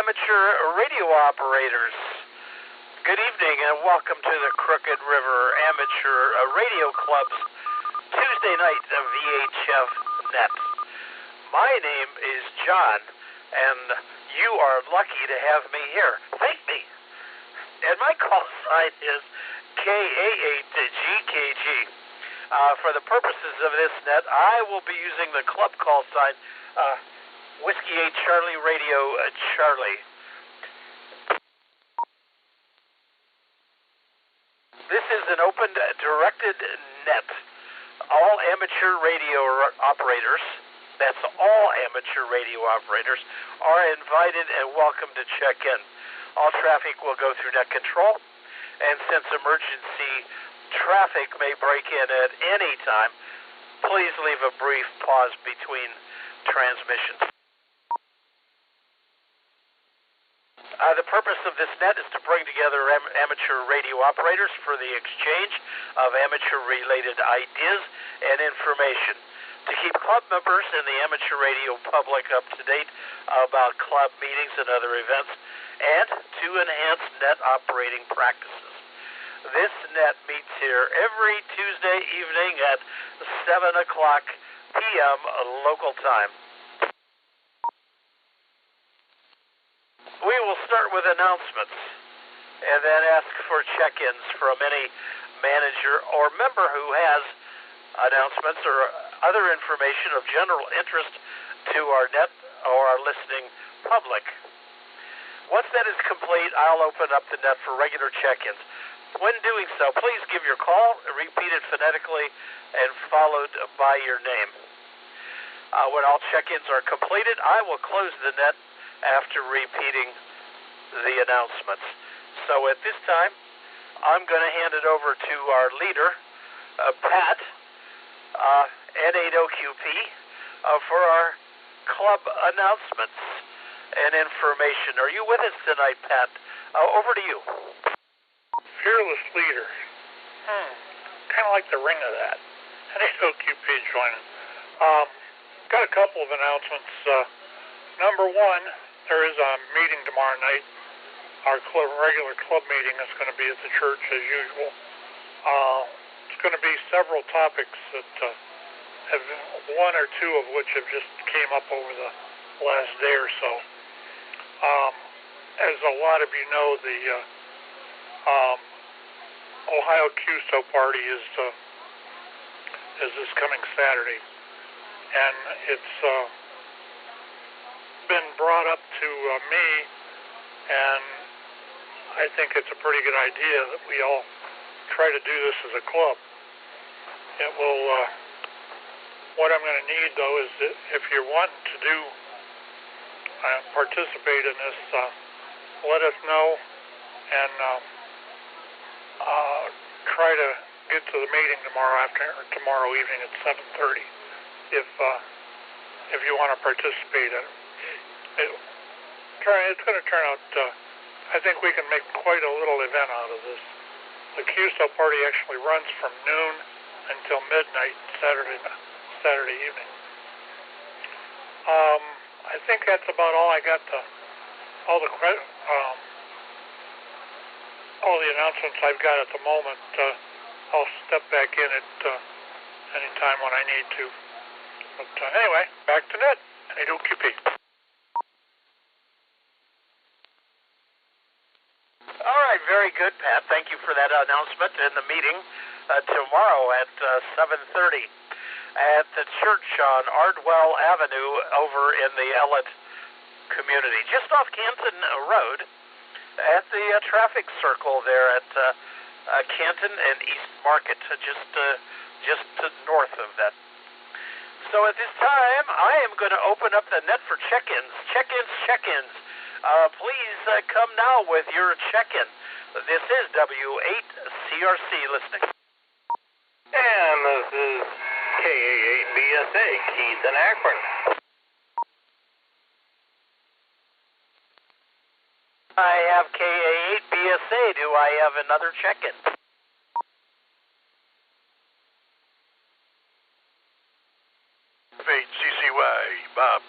amateur radio operators. Good evening and welcome to the Crooked River Amateur Radio Club's Tuesday night VHF Net. My name is John, and you are lucky to have me here. Thank me. And my call sign is KA8GKG. For the purposes of this net, I will be using the club call sign Whiskey 8 Charlie Radio Charlie. This is an open directed net. All amateur radio operators, that's all amateur radio operators, are invited and welcome to check in. All traffic will go through net control, and since emergency traffic may break in at any time, please leave a brief pause between transmissions. The purpose of this net is to bring together amateur radio operators for the exchange of amateur-related ideas and information, to keep club members and the amateur radio public up to date about club meetings and other events, and to enhance net operating practices. This net meets here every Tuesday evening at 7 o'clock p.m. local time. We will start with announcements and then ask for check-ins from any manager or member who has announcements or other information of general interest to our net or our listening public. Once that is complete, I'll open up the net for regular check-ins. When doing so, please give your call, repeat it phonetically, and followed by your name. When all check-ins are completed, I will close the net after repeating the announcements. So at this time, I'm going to hand it over to our leader, Pat, N8OQP, for our club announcements and information. Are you with us tonight, Pat? Over to you. Fearless leader. Kind of like the ring of that. N8OQP joining. Got a couple of announcements. Number one, there is a meeting tomorrow night. Our regular club meeting is going to be at the church as usual. It's going to be several topics that have one or two of which have just came up over the last day or so. As a lot of you know, the Ohio QSO party is this coming Saturday, and it's been brought up to me, and I think it's a pretty good idea that we all try to do this as a club. It will, what I'm going to need though is that if you're wanting to do, participate in this, let us know, and try to get to the meeting tomorrow evening at 7:30 if you want to participate in it. It's going to turn out, I think we can make quite a little event out of this. The QSO party actually runs from noon until midnight Saturday evening. I think that's about all I got. All the announcements I've got at the moment. I'll step back in at any time when I need to. But anyway, back to net. N8OQP. All right, very good, Pat. Thank you for that announcement in the meeting tomorrow at 7:30 at the church on Ardwell Avenue over in the Ellett community, just off Canton Road at the traffic circle there at Canton and East Market, just north of that. So at this time, I am going to open up the net for check-ins. Please come now with your check-in. This is W8CRC listening. And this is KA8BSA, Keith in Akron. I have KA8BSA. Do I have another check-in? CCY, Bob.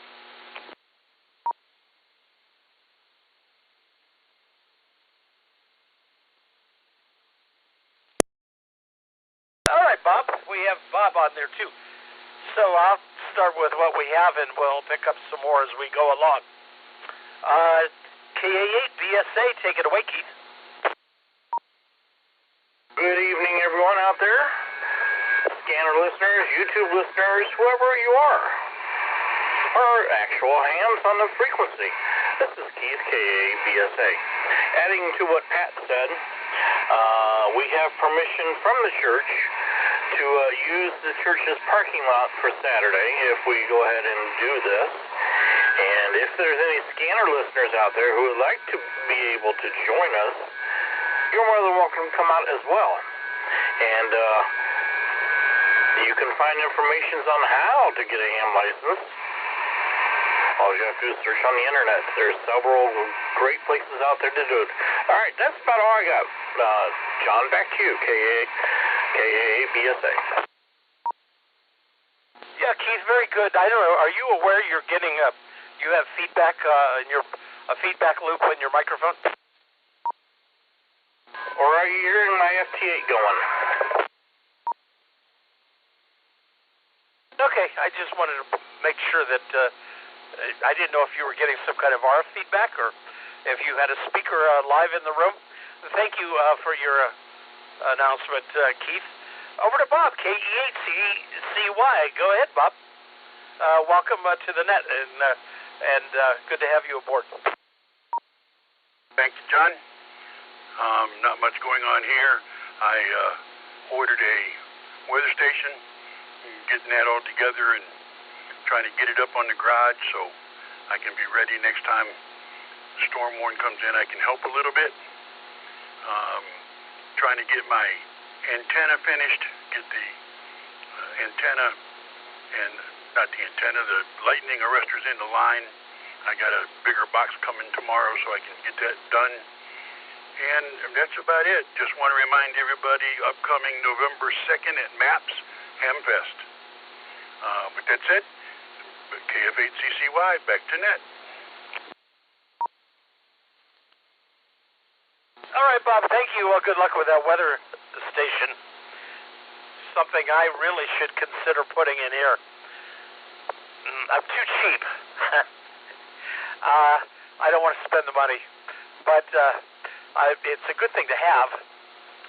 on there too. So I'll start with what we have, and we'll pick up some more as we go along. KA8BSA, take it away, Keith. Good evening, everyone out there. Scanner listeners, YouTube listeners, whoever you are. Or actual hands on the frequency. This is Keith, KA8BSA. Adding to what Pat said, we have permission from the church to use the church's parking lot for Saturday if we go ahead and do this. And if there's any scanner listeners out there who would like to be able to join us, you're more than welcome to come out as well. And you can find information on how to get a ham license. All you have to do is search on the internet. There's several great places out there to do it. All right, that's about all I got. John, back to you, KA8BSA. Yeah, Keith, very good. I don't know, are you aware you're getting you have feedback in your feedback loop in your microphone? Or are you hearing my FT8 going? Okay, I just wanted to make sure that I didn't know if you were getting some kind of RF feedback or if you had a speaker live in the room. Thank you for your announcement, Keith. Over to Bob, KE8CY. Go ahead, Bob. Welcome to the net, and good to have you aboard. Thanks, John. Not much going on here. I ordered a weather station, getting that all together and trying to get it up on the garage so I can be ready next time the storm warning comes in. I can help a little bit. Trying to get my antenna finished, get the antenna and not the antenna, the lightning arresters in the line. I got a bigger box coming tomorrow so I can get that done. And that's about it. Just want to remind everybody, upcoming November 2nd at MAPS Hamfest. But that's it. KF8CCY, back to net. All right, Bob, thank you. Good luck with that weather station. Something I really should consider putting in here. I'm too cheap. I don't want to spend the money, but it's a good thing to have.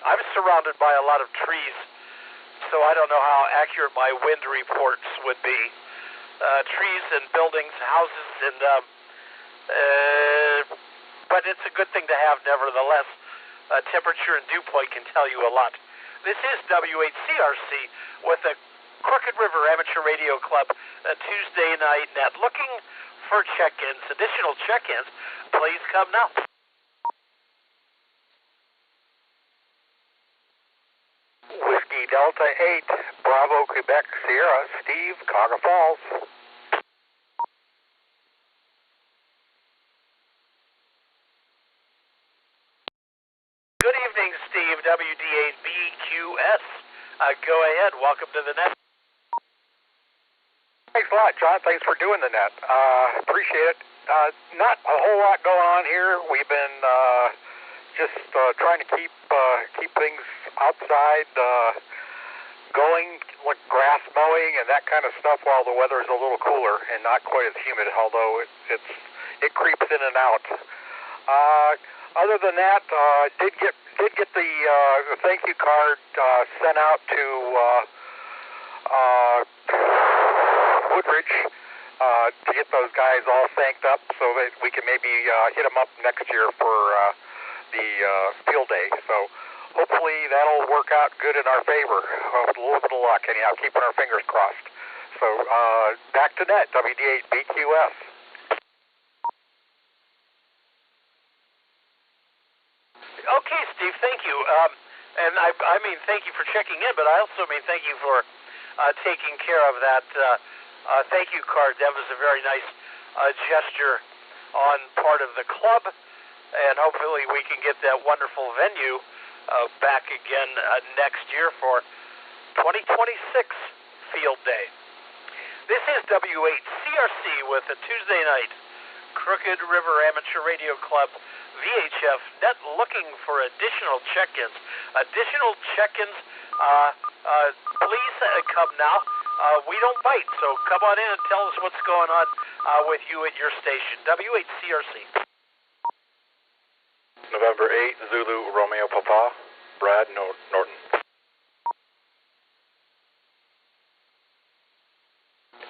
I'm surrounded by a lot of trees, so I don't know how accurate my wind reports would be. Trees and buildings, houses, and but it's a good thing to have nevertheless. Temperature and dew point can tell you a lot. This is W8CRC with the Crooked River Amateur Radio Club, a Tuesday night net. Looking for check-ins, additional check-ins, please come now. Whiskey Delta 8, Bravo, Quebec, Sierra, Steve, Cauga Falls. Good evening, Steve, WD8BQS. Go ahead, welcome to the net. Thanks a lot, John. Thanks for doing the net. Appreciate it. Not a whole lot going on here. We've been just trying to keep things outside going, with grass mowing and that kind of stuff while the weather is a little cooler and not quite as humid, although it creeps in and out. Other than that, did get the thank you card sent out to Woodridge to get those guys all thanked up so that we can maybe hit them up next year for the field day. So hopefully that'll work out good in our favor with a little bit of luck. Anyhow, keeping our fingers crossed. So back to net, WD8BQS. Okay, Steve, thank you. And I mean thank you for checking in, but I also mean thank you for taking care of that thank you card. That was a very nice gesture on part of the club, and hopefully we can get that wonderful venue back again next year for 2026 Field Day. This is W8CRC with a Tuesday night Crooked River Amateur Radio Club VHF net, looking for additional check-ins. Additional check-ins Please come now. We don't bite, so come on in and tell us what's going on with you at your station. W8CRC. November 8, Zulu Romeo Papa, Brad Norton.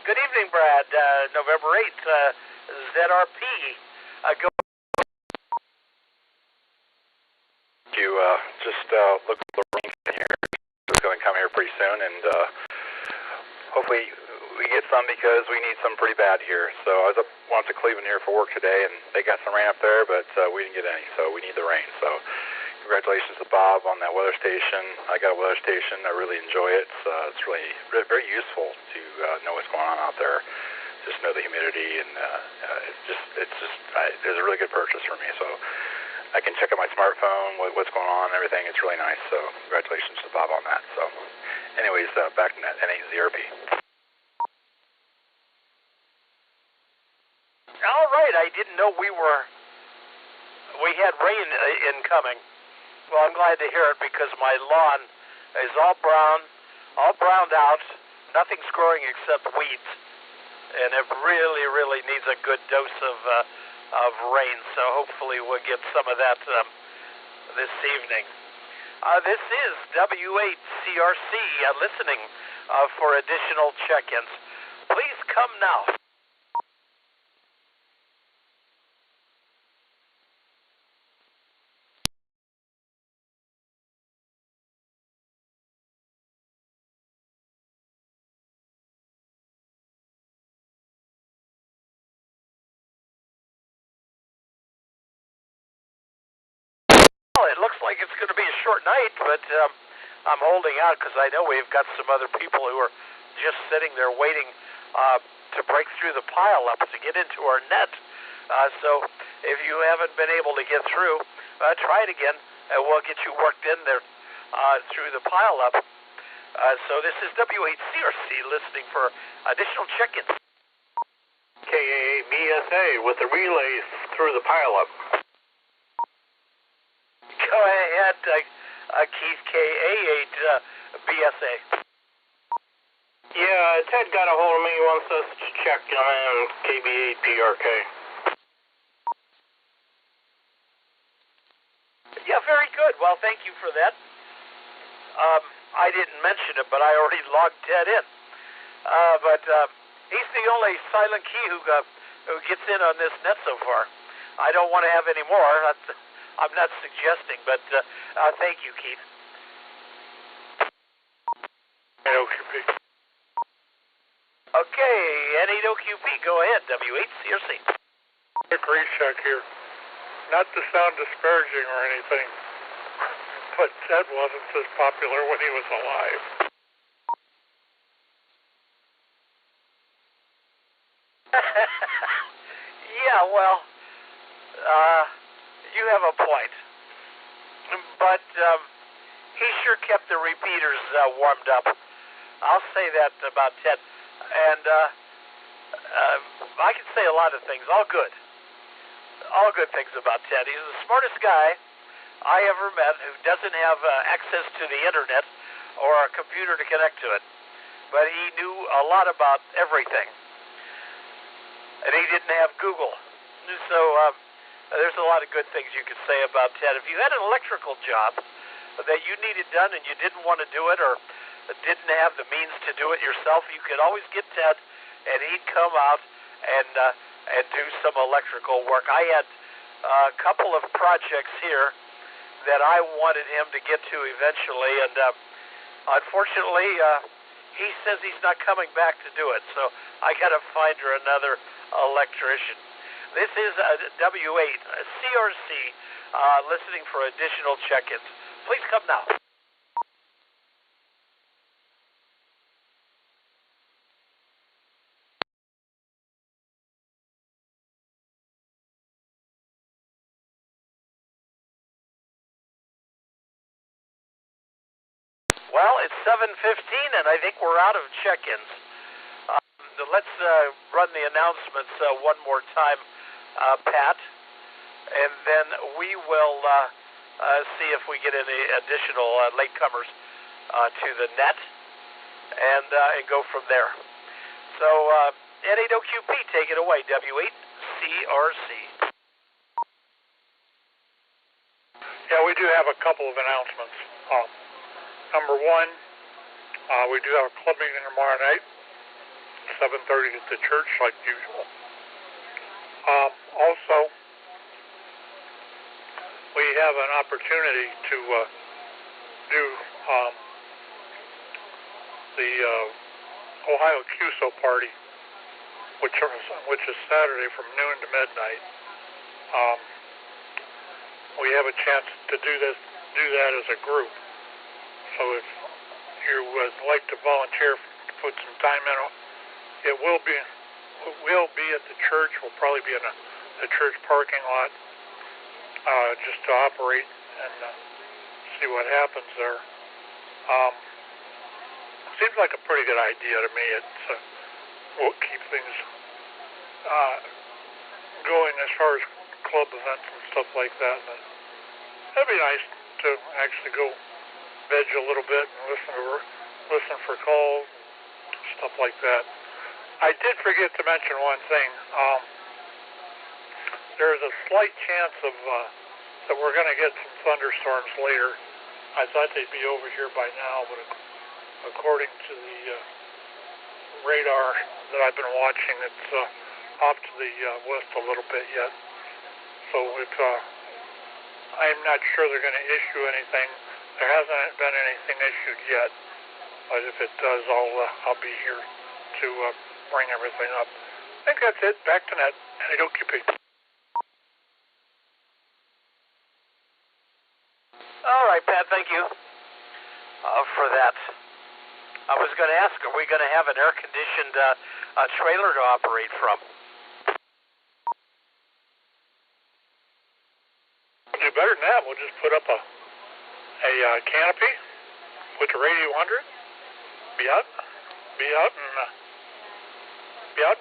Good evening, Brad. November 8th, ZRP. Go. You just look at the rain here. It's going to come here pretty soon, and hopefully we get some because we need some pretty bad here. So I was went to Cleveland here for work today, and they got some rain up there, but we didn't get any, so we need the rain. So congratulations to Bob on that weather station. I got a weather station. I really enjoy it. It's really very useful to know what's going on out there. Just know the humidity, and it's a really good purchase for me. So I can check on my smartphone what's going on and everything. It's really nice. So congratulations to Bob on that. So anyways, back to NAZRP. All right, I didn't know we had rain incoming. Well, I'm glad to hear it because my lawn is all browned out. Nothing's growing except weeds, and it really needs a good dose of rain. So hopefully we'll get some of that this evening. This is W8CRC listening for additional check-ins. Please come now. Well, it looks like it's going to be a short night, but I'm holding out because I know we've got some other people who are just sitting there waiting to break through the pile-up to get into our net. So if you haven't been able to get through, try it again, and we'll get you worked in there through the pile-up. So this is W8CRC listening for additional check-ins. KAA BSA with the relays through the pile-up. Go ahead, Keith, KA8 BSA. Yeah, Ted got a hold of me, wants us to check on KB8 PRK. Yeah, very good. Well, thank you for that. I didn't mention it, but I already logged Ted in. But he's the only silent key who gets in on this net so far. I don't want to have any more. I'm not suggesting, but thank you, Keith. OQP. Okay, N8OQP, go ahead, W8CRC. Quick recheck here. Not to sound disparaging or anything, but Ted wasn't as popular when he was alive. Yeah, well, you have a point. But he sure kept the repeaters warmed up. I'll say that about Ted. And I can say a lot of things, all good. All good things about Ted. He's the smartest guy I ever met who doesn't have access to the internet or a computer to connect to it. But he knew a lot about everything. And he didn't have Google. So there's a lot of good things you could say about Ted. If you had an electrical job that you needed done and you didn't want to do it or didn't have the means to do it yourself, you could always get Ted, and he'd come out and do some electrical work. I had a couple of projects here that I wanted him to get to eventually, and unfortunately, he says he's not coming back to do it, so I got to find her another electrician. This is W8CRC listening for additional check-ins. Please come now. Well, it's 7:15, and I think we're out of check-ins. Let's run the announcements one more time, Pat, and then we will see if we get any additional latecomers to the net and go from there. So, N8OQP, take it away, W8CRC. Yeah, we do have a couple of announcements. Number one, we do have a club meeting tomorrow night, 7:30 at the church, like usual. Also, we have an opportunity to do the Ohio QSO party, which is Saturday from noon to midnight. We have a chance to do that as a group. So if you would like to volunteer to put some time in, it will be at the church. We'll probably be in the church parking lot just to operate and see what happens there. Seems like a pretty good idea to me. It will keep things going as far as club events and stuff like that. And it'd be nice to actually go veg a little bit and listen for calls and stuff like that. I did forget to mention one thing. There's a slight chance of that we're going to get some thunderstorms later. I thought they'd be over here by now, but according to the radar that I've been watching, it's off to the west a little bit yet. So I'm not sure they're going to issue anything. There hasn't been anything issued yet, but if it does, I'll be here to bring everything up. I think that's it. Back to net. N8OQP. All right, Pat, thank you for that. I was going to ask, are we going to have an air-conditioned trailer to operate from? We'll do better than that. We'll just put up a canopy, put the radio under it, be out and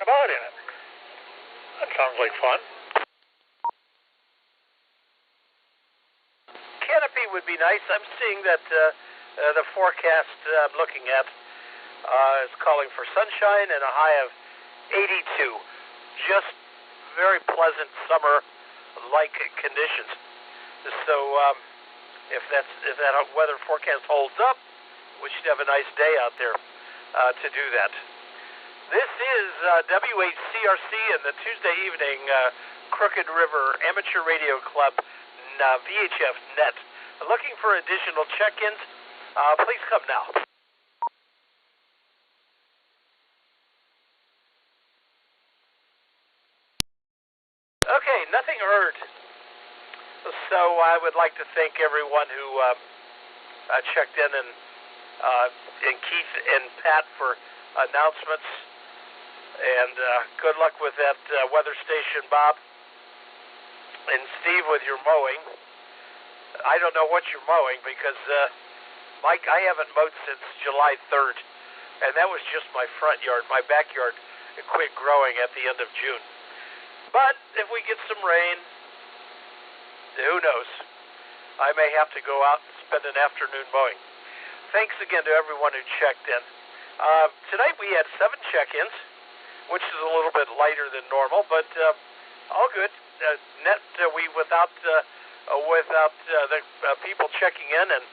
about in it. That sounds like fun. Canopy would be nice. I'm seeing that the forecast I'm looking at is calling for sunshine and a high of 82. Just very pleasant summer-like conditions. So if that weather forecast holds up, we should have a nice day out there to do that. This is W8CRC and the Tuesday evening Crooked River Amateur Radio Club VHF net. Looking for additional check-ins? Please come now. Okay, nothing heard. So I would like to thank everyone who checked in and Keith and Pat for announcements. And good luck with that weather station, Bob. And Steve, with your mowing. I don't know what you're mowing because, Mike, I haven't mowed since July 3rd. And that was just my front yard. My backyard quit growing at the end of June. But if we get some rain, who knows? I may have to go out and spend an afternoon mowing. Thanks again to everyone who checked in. Tonight we had 7 check-ins, which is a little bit lighter than normal, but all good. Net without the people checking in and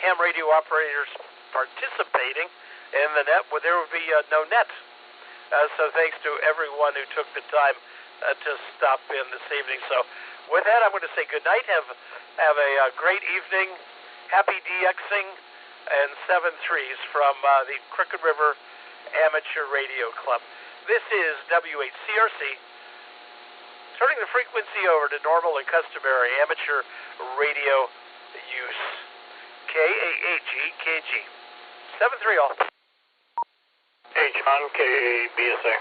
ham radio operators participating in the net, there would be no net. So thanks to everyone who took the time to stop in this evening. So with that, I'm going to say good night. Have a great evening. Happy DXing and 7-3s from the Crooked River Amateur Radio Club. This is W8CRC. Turning the frequency over to normal and customary amateur radio use. KAAGKG. 7-3 all. Hey, John, KABSA.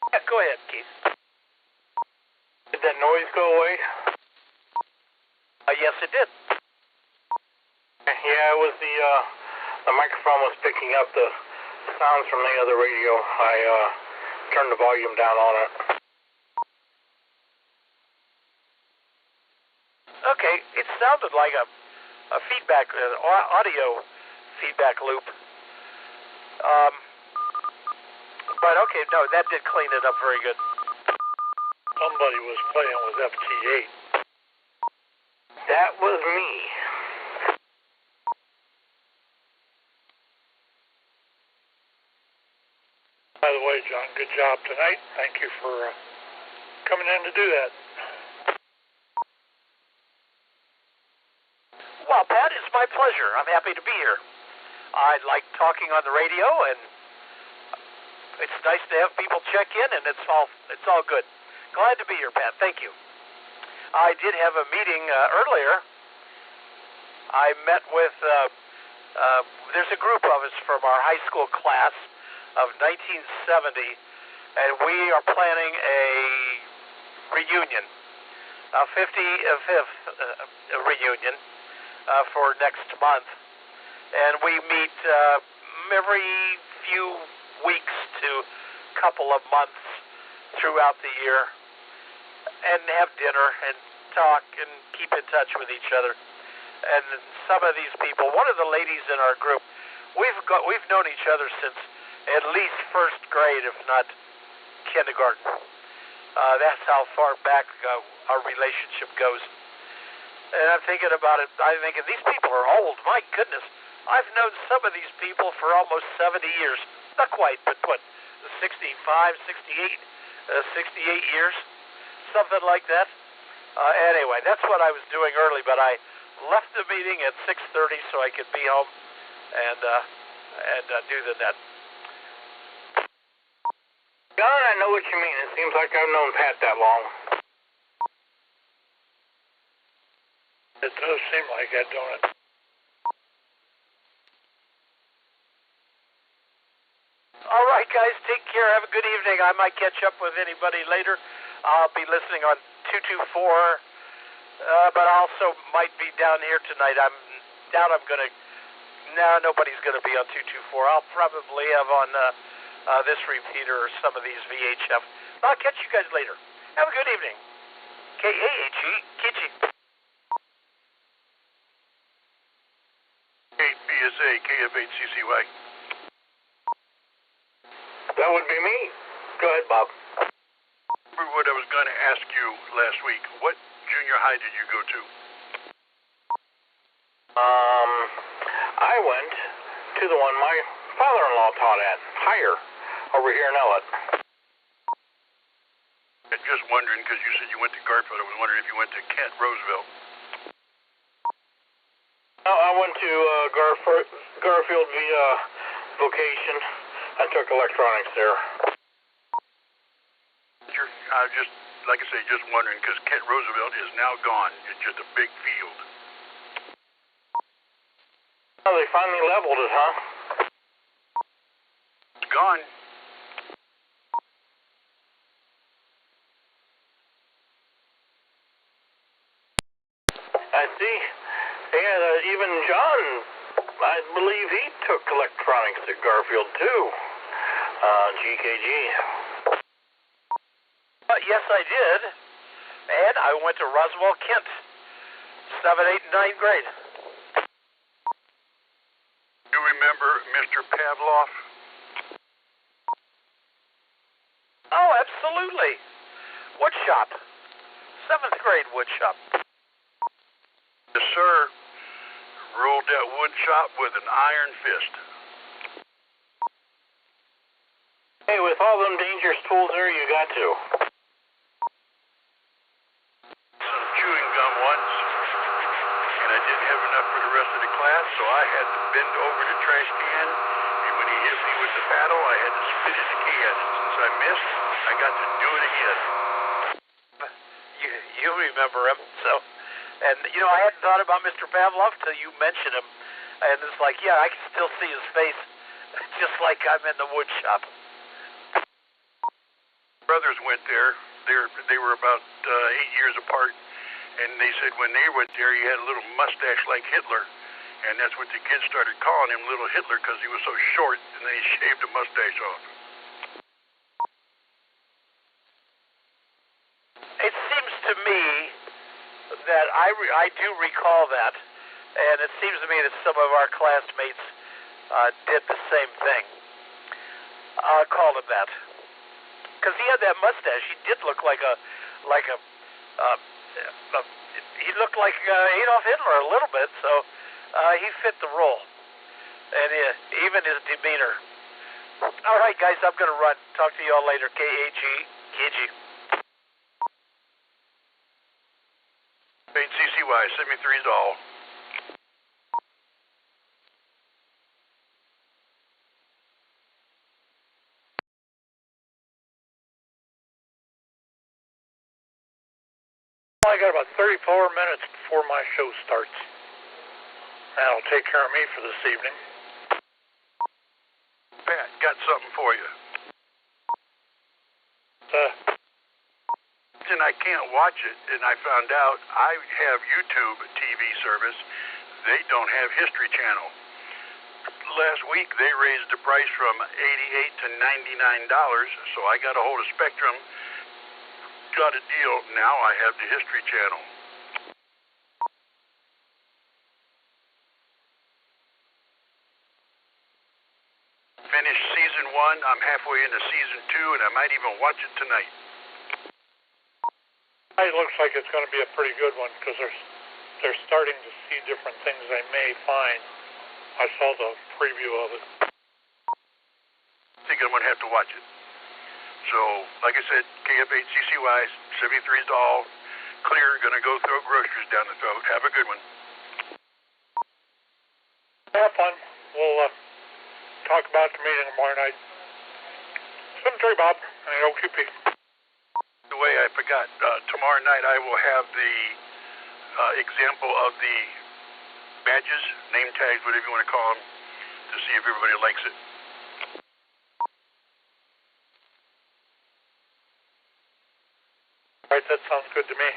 Yeah, go ahead, Keith. Did that noise go away? Yes, it did. Yeah, it was the microphone was picking up the sounds from the other radio. I turned the volume down on it. Okay, it sounded like a feedback, audio feedback loop. But okay, no, that did clean it up very good. Somebody was playing with FT8. That was me. By the way, John, good job tonight. Thank you for coming in to do that. Well, Pat, it's my pleasure. I'm happy to be here. I like talking on the radio, and it's nice to have people check in, and it's all good. Glad to be here, Pat. Thank you. I did have a meeting earlier. I met with, there's a group of us from our high school class of 1970, and we are planning a reunion, a 55th reunion for next month. And we meet every few weeks to couple of months throughout the year and have dinner and talk and keep in touch with each other. And some of these people, one of the ladies in our group, we've known each other since at least first grade, if not kindergarten. That's how far back our relationship goes. And I'm thinking about it. I'm thinking, these people are old. My goodness. I've known some of these people for almost 70 years. Not quite, but what, 65, 68 years? Something like that. Anyway, that's what I was doing early, but I left the meeting at 6:30 so I could be home and do the net. John, I know what you mean. It seems like I've known Pat that long. It does seem like that, don't it? All right, guys, take care. Have a good evening. I might catch up with anybody later. I'll be listening on 224, but I also might be down here tonight. I'm going to... No, nobody's going to be on 224. I'll probably have on this repeater or some of these VHF. I'll catch you guys later. Have a good evening. K-A-H-E, Kitchi. BSA, KF8CCY. That would be me. Go ahead, Bob. What I was going to ask you last week, what junior high did you go to? I went to the one my father-in-law taught at, higher, over here in Ellett. I'm just wondering, because you said you went to Garfield, I was wondering if you went to Kent Roosevelt. No, I went to Garfield via vocation. I took electronics there. I just, like I say, just wondering, because Kent Roosevelt is now gone. It's just a big field. Oh, they finally leveled it, huh? It's gone. I see. Yeah, even John, I believe he took electronics at Garfield, too. GKG. Yes, I did. And I went to Roswell, Kent, 7, 8, and 9th grade. You remember Mr. Pavlov? Oh, absolutely. Woodshop. 7th grade woodshop. Yes, sir. Ruled that wood shop with an iron fist. Hey, with all them dangerous tools there, you got to. Some chewing gum once, and I didn't have enough for the rest of the class, so I had to bend over the trash can, and when he hit me with the paddle, I had to spit in the can. Since I missed, I got to do it again. You remember him, so... And, you know, I hadn't thought about Mr. Pavlov till you mentioned him. And it's like, yeah, I can still see his face, just like I'm in the wood shop. Brothers went there. They were about 8 years apart. And they said when they went there, he had a little mustache like Hitler. And that's what the kids started calling him, Little Hitler, because he was so short. And then he shaved the mustache off. It seems to me that I do recall that, and it seems to me that some of our classmates did the same thing. Called him that because he had that mustache. He did look like a he looked like Adolf Hitler a little bit, so he fit the role, and even his demeanor. All right, guys, I'm going to run. Talk to you all later. KG. 8CCY, 73's all. I got about 34 minutes before my show starts. That'll take care of me for this evening. Pat, got something for you. And I can't watch it, and I found out I have YouTube TV service. They don't have History Channel. Last week they raised the price from $88 to $99, so I got a hold of Spectrum, got a deal. Now I have the History Channel. Finished season 1. I'm halfway into season 2, and I might even watch it tonight. It looks like it's going to be a pretty good one because they're starting to see different things they may find. I saw the preview of it. I think I'm going to have to watch it. So, like I said, KF8CCY, 73's all clear. Going to go throw groceries down the throat. Have a good one. Have fun. We'll talk about the meeting tomorrow night. 73, Bob, and OQP. The way I forgot, tomorrow night I will have the example of the badges, name tags, whatever you want to call them, to see if everybody likes it. All right, that sounds good to me.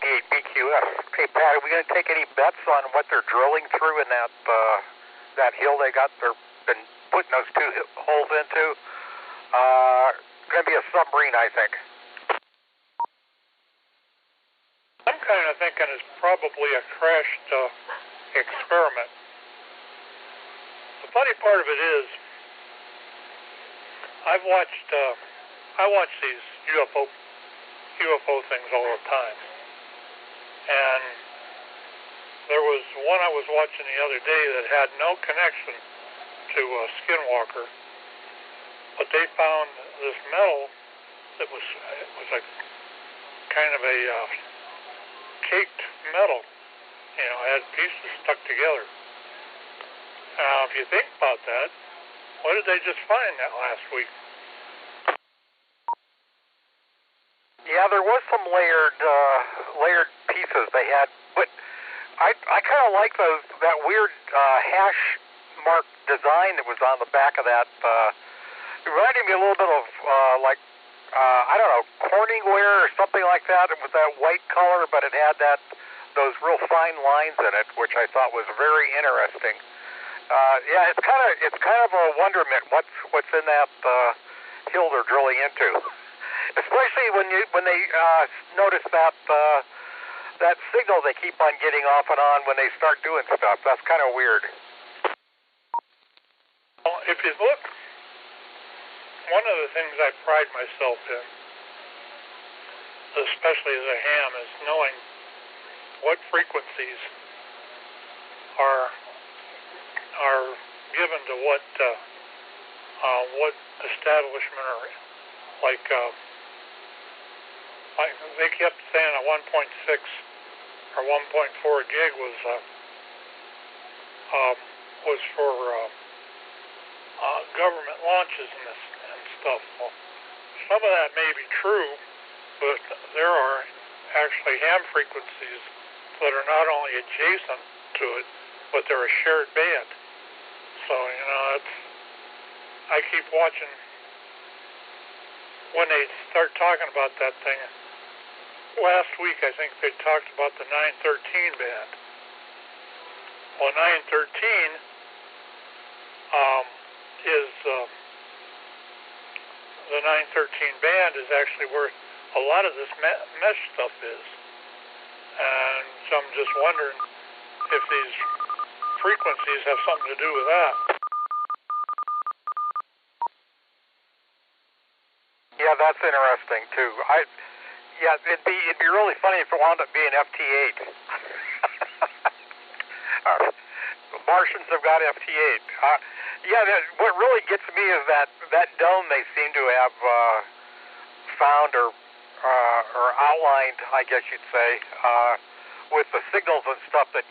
BQS. Hey, Pat, are we going to take any bets on what they're drilling through in that hill they been putting those two holes into? Going to be a submarine, I think. I'm kind of thinking it's probably a crashed experiment. The funny part of it is, I watch these UFO things all the time. And there was one I was watching the other day that had no connection to Skinwalker, but they found this metal that was like kind of a caked metal. You know, it had pieces stuck together. Now, if you think about that, what did they just find that last week? Yeah, there was some layered pieces they had, but I kind of like that weird hash mark design that was on the back of that. It reminded me a little bit of I don't know, Corningware or something like that. It was that white color, but it had those real fine lines in it, which I thought was very interesting. Yeah, it's kind of a wonderment what's in that hill they're drilling into. Especially when they notice that signal they keep on getting off and on when they start doing stuff. That's kind of weird. Well, if you look, one of the things I pride myself in, especially as a ham, is knowing what frequencies are given to what establishment or like they kept saying a 1.6 or 1.4 gig was for government launches and stuff. Well, some of that may be true, but there are actually ham frequencies that are not only adjacent to it, but they're a shared band. So, you know, I keep watching when they start talking about that thing. Last week, I think they talked about the 913 band. Well, 913 is the 913 band is actually where a lot of this mesh stuff is. And so I'm just wondering if these frequencies have something to do with that. Yeah, that's interesting too. It'd be really funny if it wound up being FT8. Martians have got FT8. What really gets me is that dome they seem to have found or outlined, I guess you'd say, with the signals and stuff that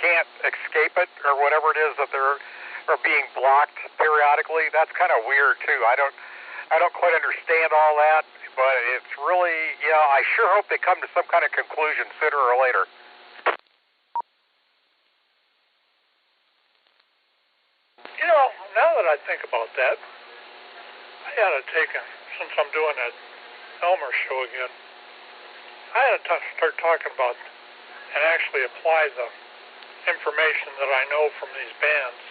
can't escape it or whatever it is that are being blocked periodically. That's kind of weird too. I don't quite understand all that, but it's really, I sure hope they come to some kind of conclusion sooner or later. Now that I think about that, I ought to take, since I'm doing that Elmer show again, I ought to start talking about and actually apply the information that I know from these bands,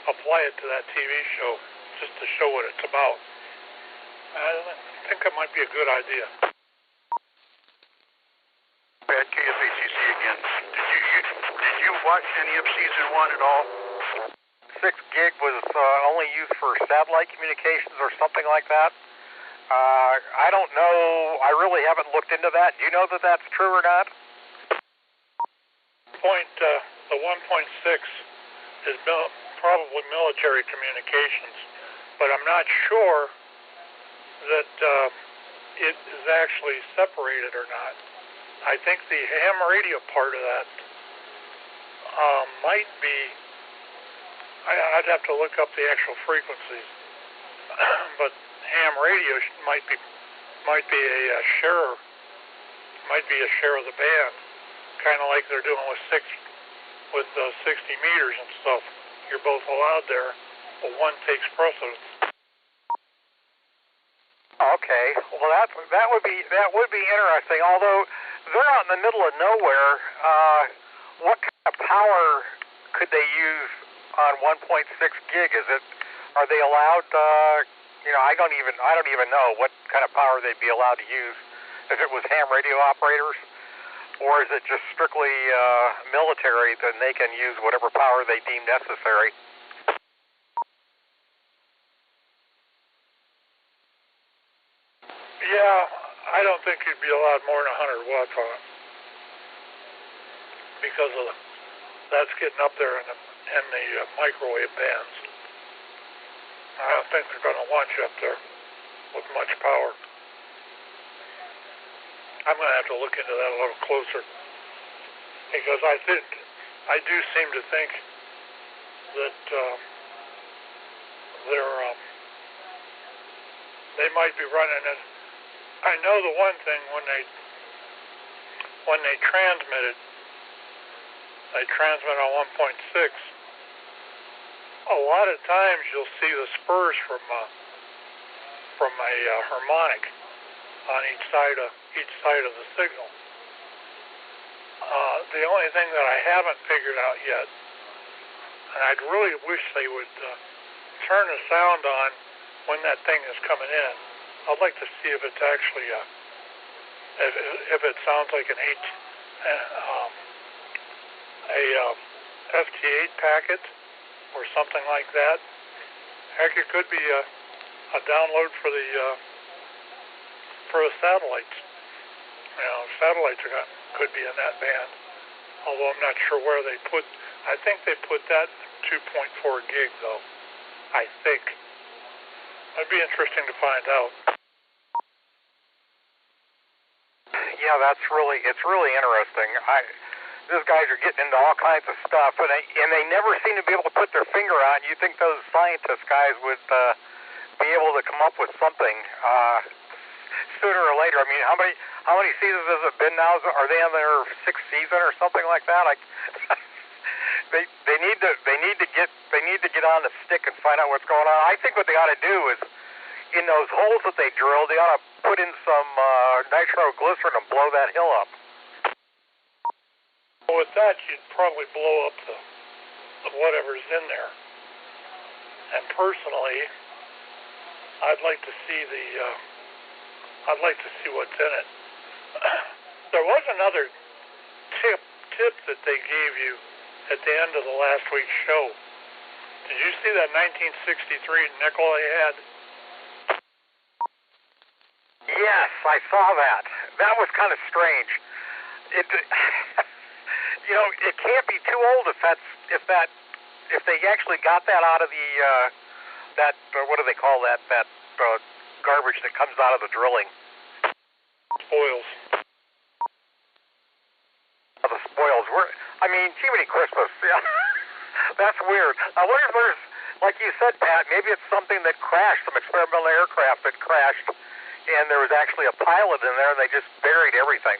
apply it to that TV show, just to show what it's about. I think that might be a good idea. At KFACC again, did you watch any of season 1 at all? 6 gig was only used for satellite communications or something like that. I don't know. I really haven't looked into that. Do you know that that's true or not? The 1.6 is probably military communications, but I'm not sure that it is actually separated or not. I think the ham radio part of that might be. I'd have to look up the actual frequencies, but ham radio might be a share, of the band, kind of like they're doing with 60 meters and stuff. You're both allowed there, but one takes precedence. Okay, well that would be interesting. Although they're out in the middle of nowhere, what kind of power could they use on 1.6 gig? Are they allowed? I don't even know what kind of power they'd be allowed to use if it was ham radio operators, or is it just strictly military? Then they can use whatever power they deem necessary. Yeah, I don't think you'd be allowed more than 100 watts on it because of that's getting up there in the microwave bands. I don't think they're going to want you up there with much power. I'm going to have to look into that a little closer because I do seem to think that they might be running it. I know the one thing when they transmit on 1.6. A lot of times you'll see the spurs from a harmonic on each side of the signal. The only thing that I haven't figured out yet, and I'd really wish they would turn the sound on when that thing is coming in. I'd like to see if it's actually if it sounds like a FT8 packet or something like that. Heck, it could be a download for the satellites. Satellites could be in that band, although I'm not sure where they put. I think they put that 2.4 gig though. I think. It'd be interesting to find out. Yeah, it's really interesting. These guys are getting into all kinds of stuff, and they never seem to be able to put their finger on. You think those scientist guys would be able to come up with something sooner or later? I mean, how many seasons has it been now? Are they on their 6th season or something like that? They need to get on the stick and find out what's going on. I think what they ought to do is, in those holes that they drilled, they ought to put in some nitroglycerin and blow that hill up. With that, you'd probably blow up the whatever's in there. And personally, I'd like to see what's in it. There was another tip that they gave you at the end of the last week's show. Did you see that 1963 nickel they had? Yes, I saw that. That was kind of strange. It, you know, it can't be too old if they actually got that out of the what do they call that garbage that comes out of the drilling? Spoils. The spoils. I mean, Jiminy Christmas. Yeah. That's weird. I wonder if there's, like you said, Pat, maybe it's something that crashed, some experimental aircraft that crashed, and there was actually a pilot in there, and they just buried everything.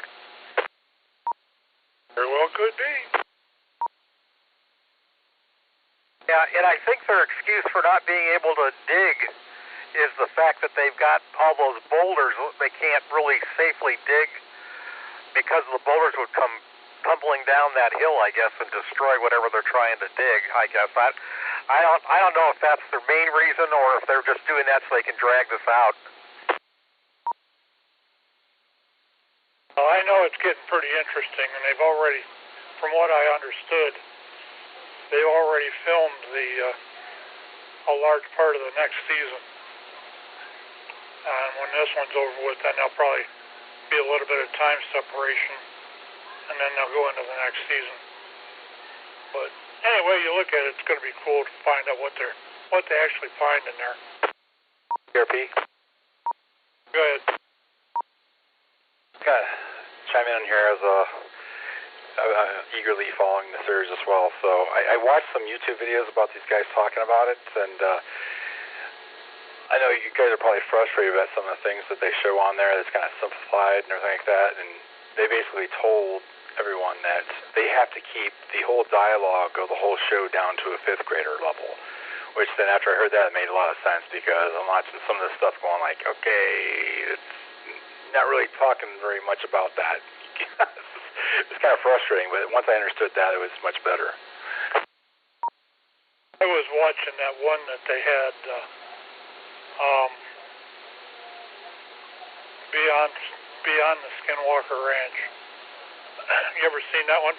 Very well could be. Yeah, and I think their excuse for not being able to dig is the fact that they've got all those boulders. They can't really safely dig because the boulders would come tumbling down that hill, I guess, and destroy whatever they're trying to dig. I guess I don't know if that's their main reason or if they're just doing that so they can drag this out. Well, I know it's getting pretty interesting, and they've already, from what I understood, they've already filmed a large part of the next season. And when this one's over with, then there'll probably be a little bit of time separation, and then they'll go into the next season. But anyway, you look at it, it's going to be cool to find out what they actually find in there. PRP? Go ahead. Kind of chime in here as I'm eagerly following the series as well. So I watched some YouTube videos about these guys talking about it, and I know you guys are probably frustrated about some of the things that they show on there that's kind of simplified and everything like that, and they basically told everyone that they have to keep the whole dialogue of the whole show down to a 5th grader level, which then after I heard that, it made a lot of sense because I'm watching some of this stuff going like, okay, it's not really talking very much about that. It's kind of frustrating, but once I understood that, it was much better. I was watching that one that they had beyond the Skinwalker Ranch. You ever seen that one?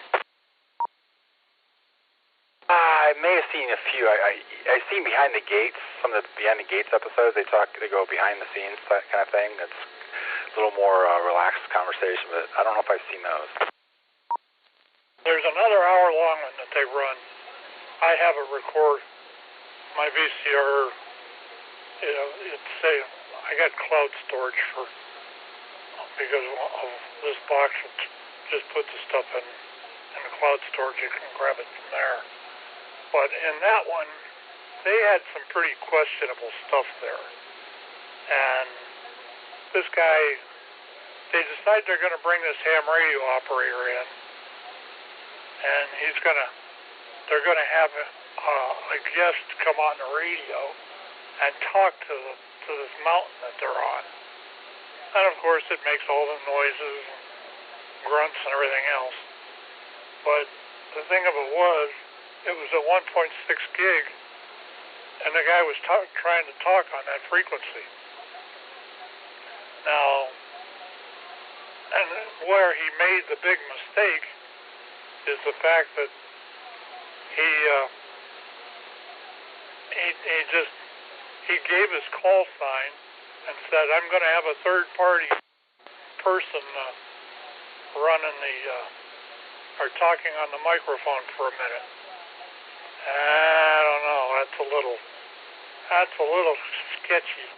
I may have seen a few. I've seen Behind the Gates, some of the Behind the Gates episodes. They go behind the scenes, that kind of thing. It's a little more relaxed conversation, but I don't know if I've seen those. There's another hour-long one that they run. I have it record my VCR. You know, I got cloud storage because of this box. Just put the stuff in the cloud storage. You can grab it from there. But in that one, they had some pretty questionable stuff there. And this guy, they decide they're going to bring this ham radio operator in, and they're going to have a guest come on the radio and talk to this mountain that they're on. And of course, it makes all the noises and grunts and everything else. But the thing of it was at 1.6 gig, and the guy was trying to talk on that frequency. Now, and where he made the big mistake is the fact that he gave his call sign and said, "I'm going to have a third-party person running or talking on the microphone for a minute." I don't know. That's a little sketchy.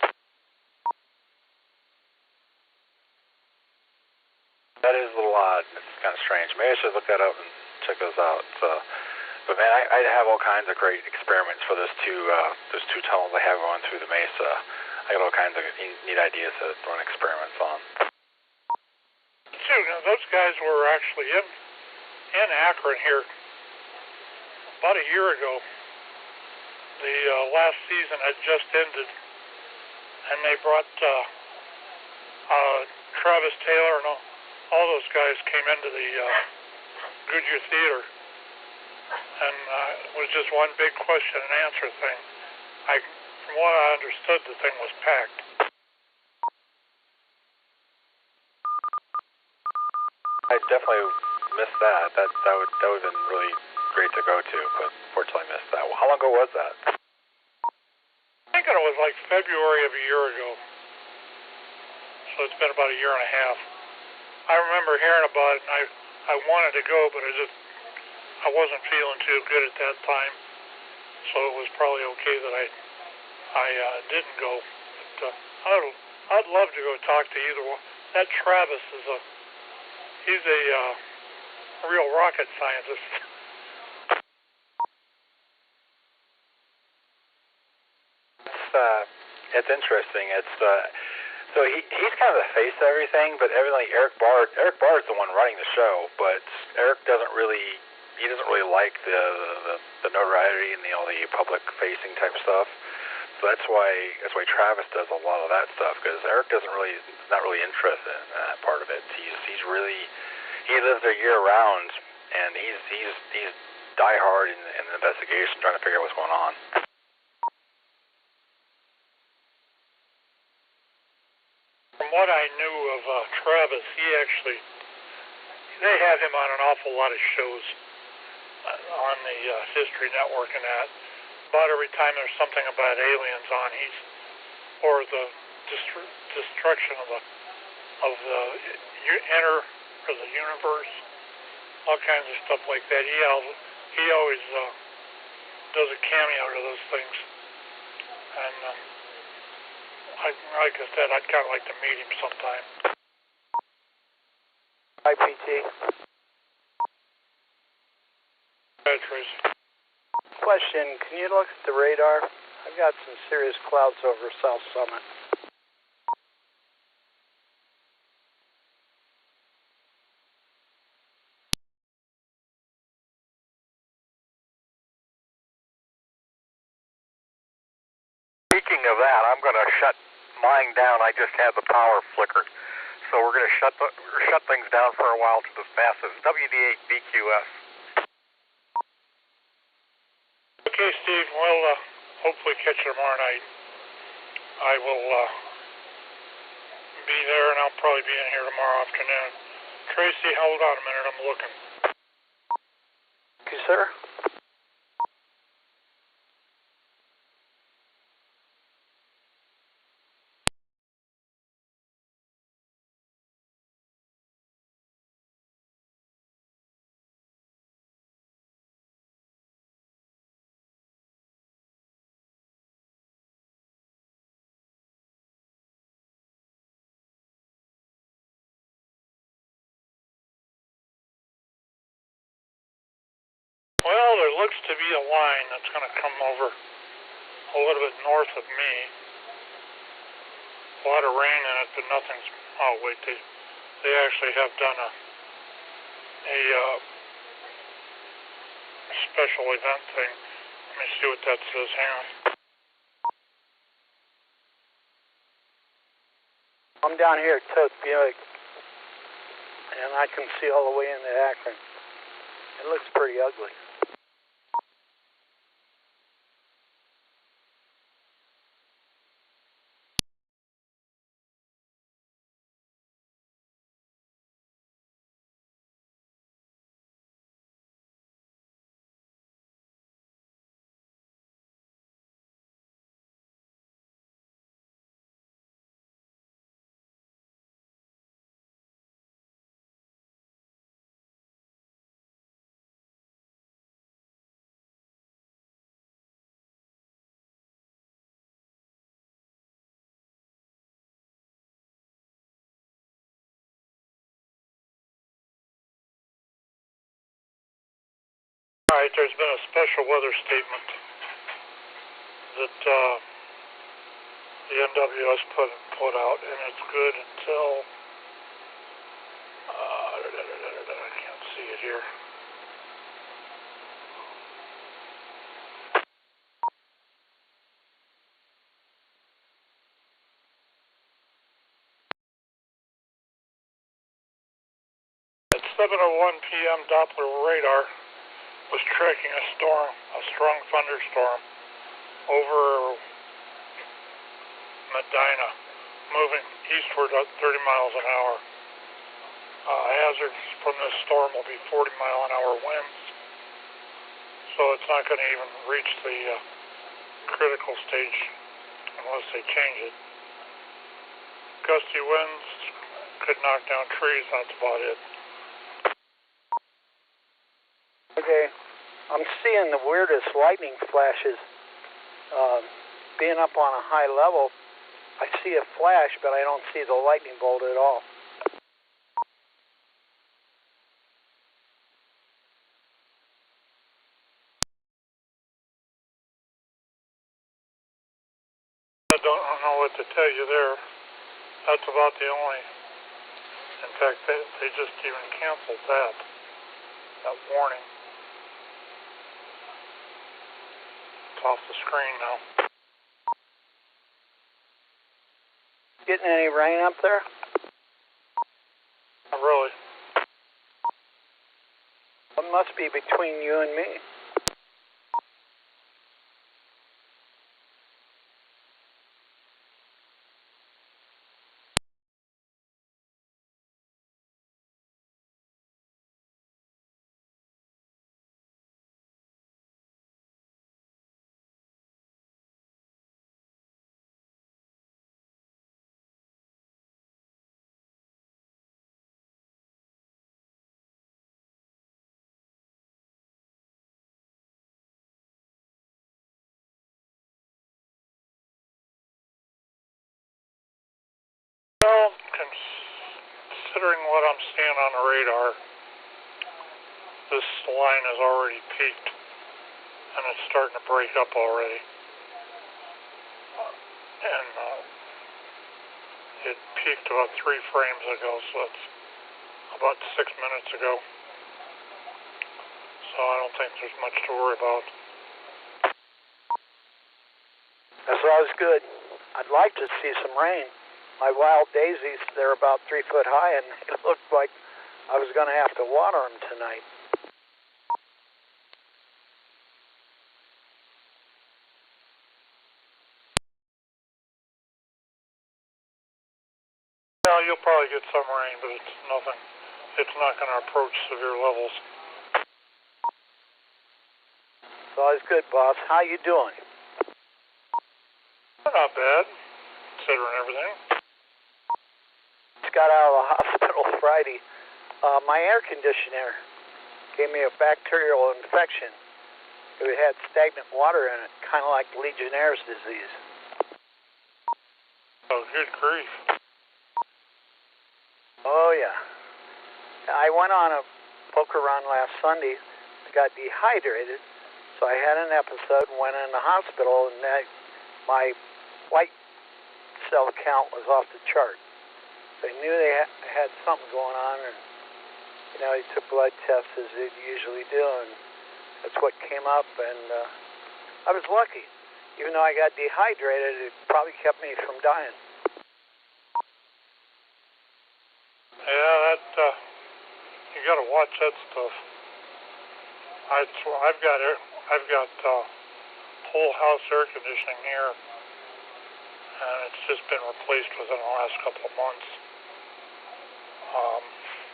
That is a little odd. It's kind of strange. Maybe I should look that up and check those out. But man, I have all kinds of great experiments for those two tunnels I have going through the mesa. I got all kinds of neat ideas to run experiments on. Now, those guys were actually in Akron here about a year ago. The last season had just ended, and they brought Travis Taylor and all those guys came into the Goodyear Theater, and it was just one big question and answer thing. From from what I understood, the thing was packed. I definitely missed that. That would have been really great to go to, but fortunately missed that. Well, how long ago was that? I think it was like February of a year ago. So it's been about a year and a half. I remember hearing about it, and I wanted to go, but I wasn't feeling too good at that time. So it was probably okay that I didn't go. But I'd love to go talk to either one. That Travis he's a real rocket scientist. It's interesting. So he's kind of the face of everything, but evidently Eric Bard's the one running the show, but Eric doesn't really like the notoriety and all the public facing type stuff. So that's why Travis does a lot of that stuff, because Eric is not really interested in that part of it. He lives there year round, and he's diehard in the investigation, trying to figure out what's going on. From what I knew of Travis, they have him on an awful lot of shows on the History Network and that. About every time there's something about aliens on, or the destruction of the universe, all kinds of stuff like that. He always does a cameo to those things, and like I said, I'd kind of like to meet him sometime. Hi, PT. Hi, Tracy. Question, can you look at the radar? I've got some serious clouds over South Summit. Speaking of that, I'm going to shut mine down. I just had the power flickered. So we're going to shut things down for a while to this massive WD8BQS. Okay, Steve, we'll hopefully catch you tomorrow night. I will be there, and I'll probably be in here tomorrow afternoon. Tracy, hold on a minute, I'm looking. Okay, sir. Well, there looks to be a line that's going to come over a little bit north of me. A lot of rain in it, but nothing's... Oh, wait, they actually have done a special event thing. Let me see what that says. Hang on. I'm down here at Tote Buick, and I can see all the way into Akron. It looks pretty ugly. All right, there's been a special weather statement that the NWS put out, and it's good until I can't see it here. At 7:01 p.m., Doppler radar was tracking a strong thunderstorm over Medina, moving eastward at 30 miles an hour. Hazards from this storm will be 40-mile-an-hour winds, so it's not going to even reach the critical stage unless they change it. Gusty winds could knock down trees, that's about it. Okay, I'm seeing the weirdest lightning flashes. Being up on a high level, I see a flash, but I don't see the lightning bolt at all. I don't know what to tell you there. That's about the only. In fact, they just even canceled that warning. It's off the screen now. Getting any rain up there? Not really. It must be between you and me. Well, considering what I'm seeing on the radar, this line has already peaked, and it's starting to break up already. And it peaked about 3 frames ago, so it's about 6 minutes ago. So I don't think there's much to worry about. That's always good. I'd like to see some rain. My wild daisies, they're about 3 foot high, and it looked like I was going to have to water them tonight. Well, you'll probably get some rain, but it's nothing. It's not going to approach severe levels. It's always good, boss. How you doing? Not bad, considering everything. Just got out of the hospital Friday. My air conditioner gave me a bacterial infection. It had stagnant water in it, kind of like Legionnaire's disease. Oh, good grief. Oh, yeah. I went on a poker run last Sunday. I got dehydrated, so I had an episode and went in the hospital, and my white cell count was off the chart. They knew they had something going on, and they took blood tests as they usually do, and that's what came up. And I was lucky. Even though I got dehydrated, it probably kept me from dying. Yeah, that you got to watch that stuff. I've got whole house air conditioning here, and it's just been replaced within the last couple of months.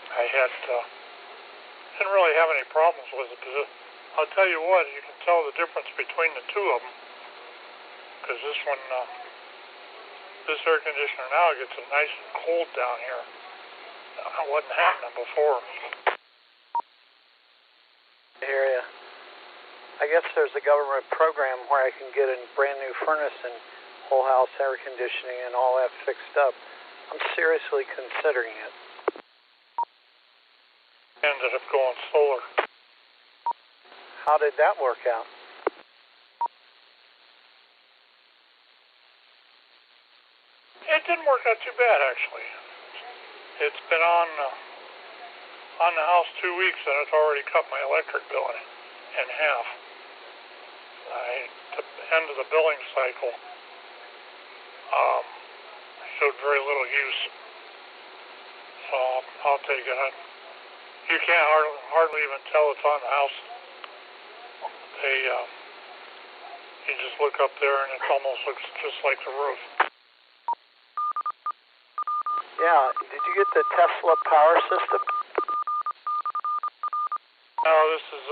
I didn't really have any problems with it, because I'll tell you what, you can tell the difference between the two of them, because this one, this air conditioner now gets it nice and cold down here. That wasn't happening before. I hear ya. I guess there's a government program where I can get a brand new furnace and whole house air conditioning and all that fixed up. I'm seriously considering it. Ended up going solar. How did that work out? It didn't work out too bad, actually. It's been on the house 2 weeks, and it's already cut my electric bill in half. At the end of the billing cycle, showed very little use. So I'll take it. You can't hardly even tell it's on the house. You just look up there, and it almost looks just like the roof. Yeah, did you get the Tesla power system? No, this is,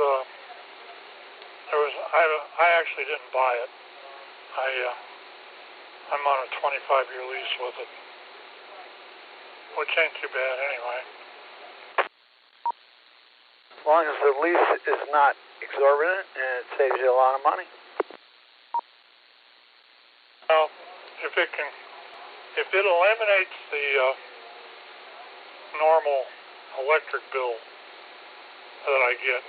I actually didn't buy it. I'm on a 25-year lease with it, which ain't too bad anyway. As long as the lease is not exorbitant and it saves you a lot of money. Well, if it eliminates the normal electric bill that I get,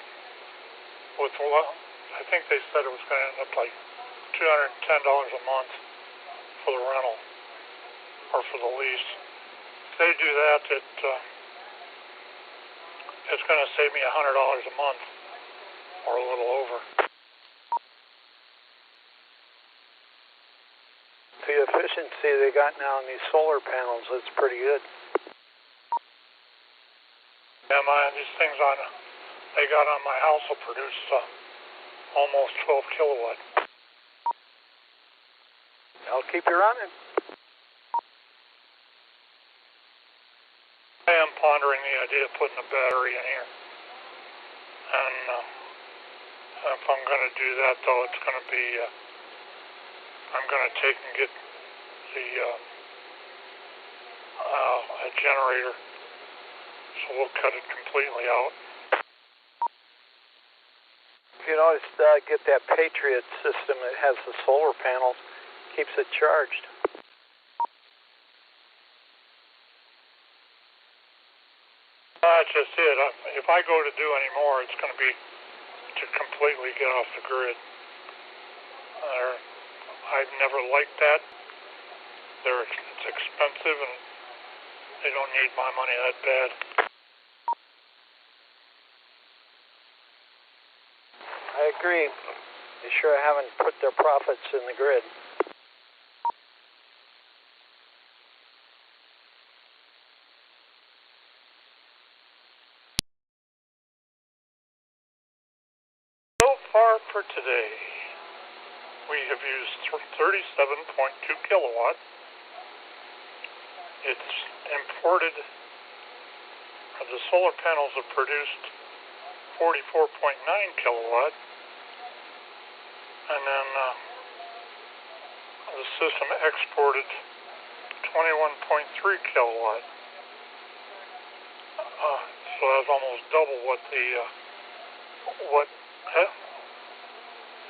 with I think they said it was going to end up like $210 a month for the rental or for the lease. If they do that, it's going to save me $100 a month or a little over. The efficiency they got now in these solar panels, it's pretty good. Yeah, these things they got on my house will produce almost 12 kilowatt. I'll keep you running. I am pondering the idea of putting a battery in here. And if I'm going to do that, though, it's going to be, I'm going to take and get a generator. So we'll cut it completely out. If you notice, get that Patriot system that has the solar panels, keeps it charged. That's just it. If I go to do any more, it's going to be to completely get off the grid. I've never liked that. It's expensive, and they don't need my money that bad. I agree. They sure haven't put their profits in the grid. So far for today, we have used 37.2 kilowatt. It's imported, the solar panels have produced 44.9 kilowatt, and then the system exported 21.3 kilowatt. So that's almost double what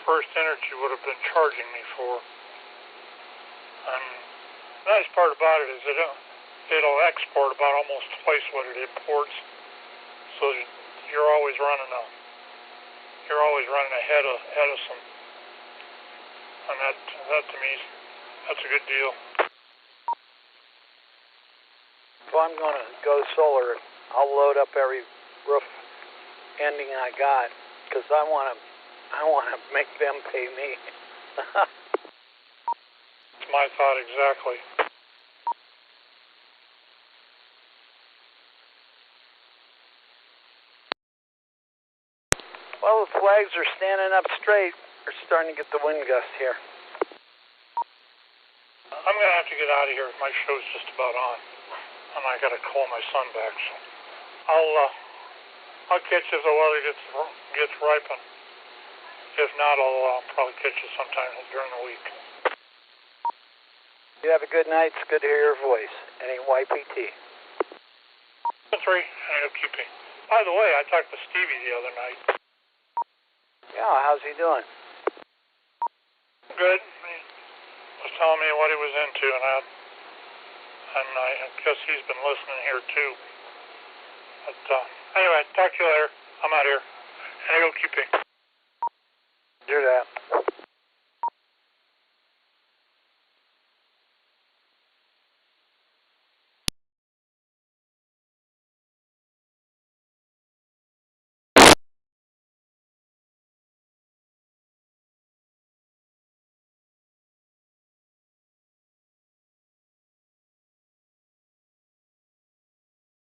First Energy would have been charging me for. And the nice part about it is it'll export about almost twice what it imports. So you're always running ahead of some. And that to me, that's a good deal. If I'm going to go solar, I'll load up every roof ending I got, because I want to make them pay me. That's my thought exactly. Well, the flags are standing up straight. We're starting to get the wind gust here. I'm going to have to get out of here. My show's just about on, and I got to call my son back. So I'll catch you if the weather gets ripened. If not, I'll probably catch you sometime during the week. You have a good night. It's good to hear your voice. NAYPT. 3, NAOQP. By the way, I talked to Stevie the other night. Yeah, how's he doing? Good. He was telling me what he was into, and I guess he's been listening here too. But anyway, talk to you later. I'm out here. NAOQP. Hear that.